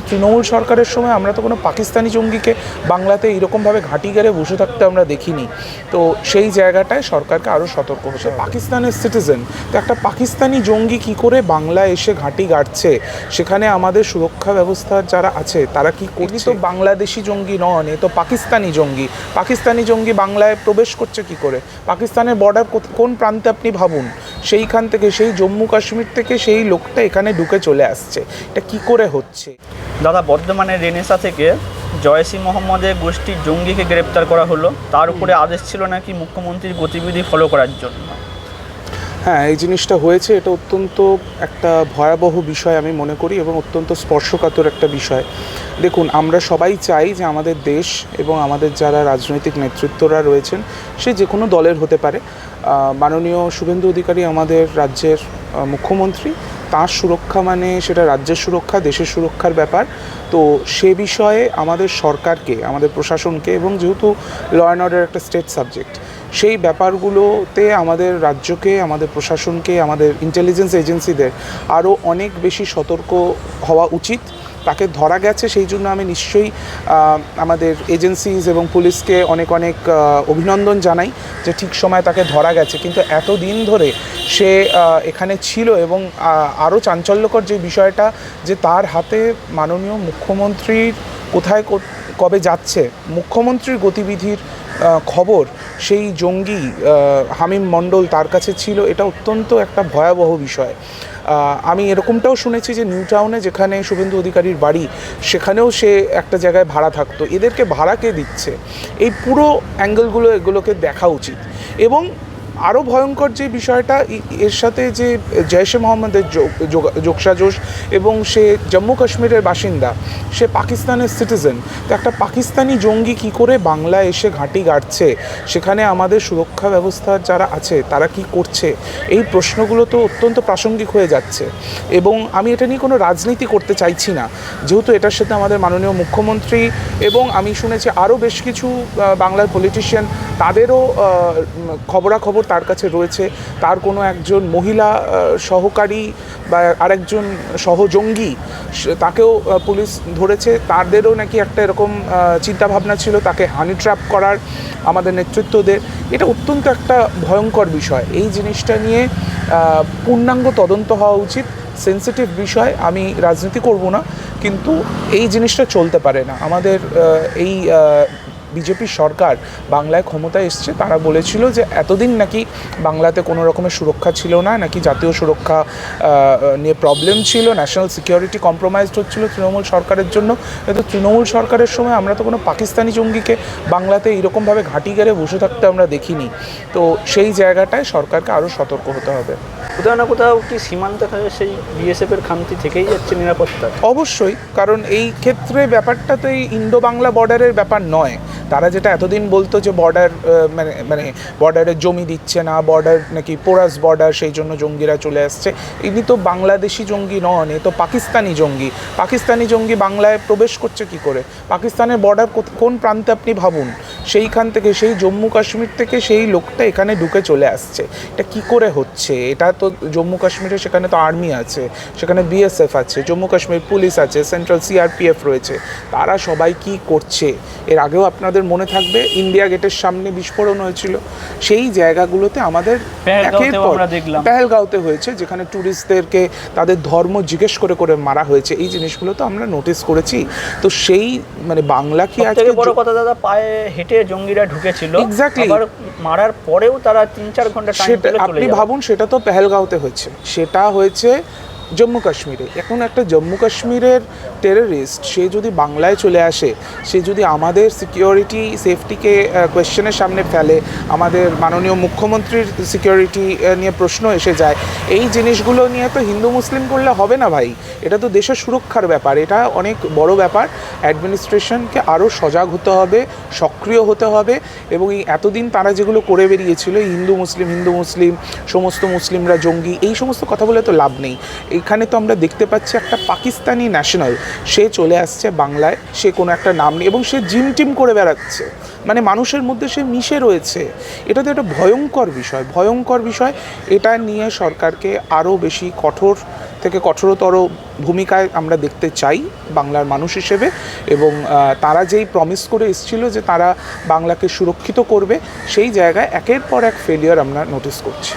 তৃণমূল সরকারের সময় আমরা তো কোনো পাকিস্তানি জঙ্গিকে বাংলাতে এইরকমভাবে ঘাঁটি গেড়ে বসে থাকতে আমরা দেখিনি। তো সেই জায়গাটায় সরকারকে আরও সতর্ক হতে হবে। পাকিস্তানের সিটিজেন, তো একটা পাকিস্তানি জঙ্গি কি করে বাংলায় এসে ঘাঁটি গাড়ছে, সেখানে আমাদের সুরক্ষা ব্যবস্থার যারা আছে তারা কি করছে? তো বাংলাদেশি জঙ্গি নন, এ তো পাকিস্তানি জঙ্গি। পাকিস্তানি জঙ্গি বাংলায় প্রবেশ করছে কি করে? পাকিস্তানের বর্ডার কোন প্রান্তে আপনি ভাবুন, সেইখান থেকে, সেই জম্মু কাশ্মীর থেকে সেই লোকটা এখানে ঢুকে চলে আসছে। এটা কি করে হচ্ছে? দাদা, বর্ধমানের রেনেসা থেকে জয়সি মোহাম্মদের গোষ্ঠীর জঙ্গিকে গ্রেপ্তার করা হলো, তার উপরে আদেশ ছিল নাকি মুখ্যমন্ত্রীর গতিবিধি ফলো করার জন্য। হ্যাঁ, এই জিনিসটা হয়েছে, এটা অত্যন্ত একটা ভয়াবহ বিষয় আমি মনে করি এবং অত্যন্ত স্পর্শকাতর একটা বিষয়। দেখুন, আমরা সবাই চাই যে আমাদের দেশ এবং আমাদের যারা রাজনৈতিক নেতৃত্বরা রয়েছেন, সে যে কোনো দলের হতে পারে, মাননীয় শুভেন্দু অধিকারী আমাদের রাজ্যের মুখ্যমন্ত্রী, তার সুরক্ষা মানে সেটা রাজ্যের সুরক্ষা, দেশের সুরক্ষার ব্যাপার। তো সে বিষয়ে আমাদের সরকারকে, আমাদের প্রশাসনকে, এবং যেহেতু ল অ্যান্ড অর্ডার একটা স্টেট সাবজেক্ট, সেই ব্যাপারগুলোতে আমাদের রাজ্যকে, আমাদের প্রশাসনকে, আমাদের ইন্টেলিজেন্স এজেন্সিদের আরও অনেক বেশি সতর্ক হওয়া উচিত। তাকে ধরা গেছে, সেই জন্য আমি নিশ্চয়ই আমাদের এজেন্সিজ এবং পুলিশকে অনেক অনেক অভিনন্দন জানাই যে ঠিক সময় তাকে ধরা গেছে। কিন্তু এতদিন ধরে সে এখানে ছিল এবং আরও চাঞ্চল্যকর যে বিষয়টা, যে তার হাতে মাননীয় মুখ্যমন্ত্রীর কোথায় কবে যাচ্ছে, মুখ্যমন্ত্রীর গতিবিধির খবর সেই জঙ্গি হামিম মণ্ডল তার কাছে ছিল। এটা অত্যন্ত একটা ভয়াবহ বিষয়। আমি এরকমটাও শুনেছি যে নিউ টাউনে, যেখানে শুভেন্দু অধিকারীর বাড়ি, সেখানেও সে একটা জায়গায় ভাড়া থাকতো। এদেরকে ভাড়া কে দিচ্ছে? এই পুরো অ্যাঙ্গেলগুলো, এগুলোকে দেখা উচিত। এবং আরও ভয়ঙ্কর যে বিষয়টা, এর সাথে যে জৈশে মোহাম্মদের যোগসাজশ, এবং সে জম্মু কাশ্মীরের বাসিন্দা, সে পাকিস্তানের সিটিজেন। তো একটা পাকিস্তানি জঙ্গি কি করে বাংলায় এসে ঘাঁটি গাড়ছে, সেখানে আমাদের সুরক্ষা ব্যবস্থার যারা আছে তারা কি করছে? এই প্রশ্নগুলো তো অত্যন্ত প্রাসঙ্গিক হয়ে যাচ্ছে। এবং আমি এটা নিয়ে কোনো রাজনীতি করতে চাইছি না, যেহেতু এটার সাথে আমাদের মাননীয় মুখ্যমন্ত্রী এবং আমি শুনেছি আরও বেশ কিছু বাংলার পলিটিশিয়ান, তাদেরও খবরাখবর তার কাছে রয়েছে। তার কোনো একজন মহিলা সহকারী বা আরেকজন সহজঙ্গি, তাকেও পুলিশ ধরেছে। তাদেরও নাকি একটা এরকম চিন্তাভাবনা ছিল তাকে হানি ট্র্যাপ করার আমাদের নেতৃত্বদের। এটা অত্যন্ত একটা ভয়ঙ্কর বিষয়। এই জিনিসটা নিয়ে পূর্ণাঙ্গ তদন্ত হওয়া উচিত। সেন্সিটিভ বিষয়, আমি রাজনীতি করব না, কিন্তু এই জিনিসটা চলতে পারে না। আমাদের এই বিজেপি সরকার বাংলায় ক্ষমতায় এসছে, তারা বলেছিল যে এতদিন নাকি বাংলাতে কোনো রকমের সুরক্ষা ছিল না, নাকি জাতীয় সুরক্ষা নিয়ে প্রবলেম ছিল, ন্যাশনাল সিকিউরিটি কম্প্রোমাইজড হচ্ছিল তৃণমূল সরকারের জন্য। কিন্তু তৃণমূল সরকারের সময় আমরা তো কোনো পাকিস্তানি জঙ্গিকে বাংলাতে এইরকমভাবে ঘাঁটি গেড়ে বসে থাকতে আমরা দেখিনি। তো সেই জায়গাটায় সরকারকে আরও সতর্ক হতে হবে। কোথাও না কোথাও কি সীমান্তে সেই বিএসএফের খামতি থেকেই যাচ্ছে নিরাপত্তা? অবশ্যই, কারণ এই ক্ষেত্রে ব্যাপারটা তো এই ইন্ডো বাংলা বর্ডারের ব্যাপার নয়। তারা যেটা এতদিন বলতো যে বর্ডার মানে বর্ডারে জমি দিচ্ছে না, বর্ডার নাকি পোরাস বর্ডার, সেই জন্য জঙ্গিরা চলে আসছে। ইনি তো বাংলাদেশি জঙ্গি নন, এ তো পাকিস্তানি জঙ্গি। পাকিস্তানি জঙ্গি বাংলায় প্রবেশ করছে কি করে? পাকিস্তানের বর্ডার কোন প্রান্তে আপনি ভাবুন, সেইখান থেকে, সেই জম্মু কাশ্মীর থেকে সেই লোকটা এখানে ঢুকে চলে আসছে। এটা কি করে হচ্ছে? এটা তো জম্মু কাশ্মীরে, সেখানে তো আর্মি আছে, সেখানে বিএসএফ আছে, জম্মু কাশ্মীর পুলিশ আছে, সেন্ট্রাল সিআরপিএফ রয়েছে। তারা সবাই কি করছে? এর আগেও আপনাদের মনে থাকবে ইন্ডিয়া গেটের সামনে বিস্ফোরণ হয়েছিল। সেই জায়গাগুলোতে আমাদের পেহেলগাঁওতে হয়েছে, যেখানে ট্যুরিস্টদেরকে তাদের ধর্ম জিজ্ঞেস করে করে মারা হয়েছে। এই জিনিসগুলো তো আমরা নোটিস করেছি। তো সেই মানে বাংলা কি আজকে বড় কথা দাদা, পায়ে হেঁটে জঙ্গিরা ঢুকেছিল, এক্স্যাক্টলি, মারার পরেও তারা 3-4 ঘন্টা টাইম পেলে আপনি ভাবুন, সেটা তো পেহেলগাঁওতে হয়েছে, সেটা হয়েছে জম্মু কাশ্মীরে। এখন একটা জম্মু কাশ্মীরের টেররিস্ট, সে যদি বাংলায় চলে আসে, সে যদি আমাদের সিকিউরিটি সেফটিকে কোয়েশ্চেনের সামনে ফেলে, আমাদের মাননীয় মুখ্যমন্ত্রীর সিকিউরিটি নিয়ে প্রশ্ন এসে যায়, এই জিনিসগুলো নিয়ে তো হিন্দু মুসলিম করলে হবে না ভাই। এটা তো দেশের সুরক্ষার ব্যাপার, এটা অনেক বড় ব্যাপার। অ্যাডমিনিস্ট্রেশনকে আরও সজাগ হতে হবে, সক্রিয় হতে হবে। এবং এই এতদিন তারা যেগুলো করে বেরিয়েছিল, হিন্দু মুসলিম সমস্ত মুসলিমরা জঙ্গি, এই সমস্ত কথা বলে তো লাভ নেই। এখানে তো আমরা দেখতে পাচ্ছি একটা পাকিস্তানি ন্যাশনাল, সে চলে আসছে বাংলায়, সে কোনো একটা নাম নেই এবং সে জিম টিম করে বেড়াচ্ছে, মানে মানুষের মধ্যে সে মিশে রয়েছে। এটা তো একটা ভয়ঙ্কর বিষয়। এটা নিয়ে সরকারকে আরও বেশি কঠোর থেকে কঠোরতর ভূমিকায় আমরা দেখতে চাই বাংলার মানুষ হিসেবে, এবং তারা যেই প্রমিস করে এসেছিল যে তারা বাংলাকে সুরক্ষিত করবে, সেই জায়গায় একের পর এক ফেলিয়ার আমরা নোটিস করছি।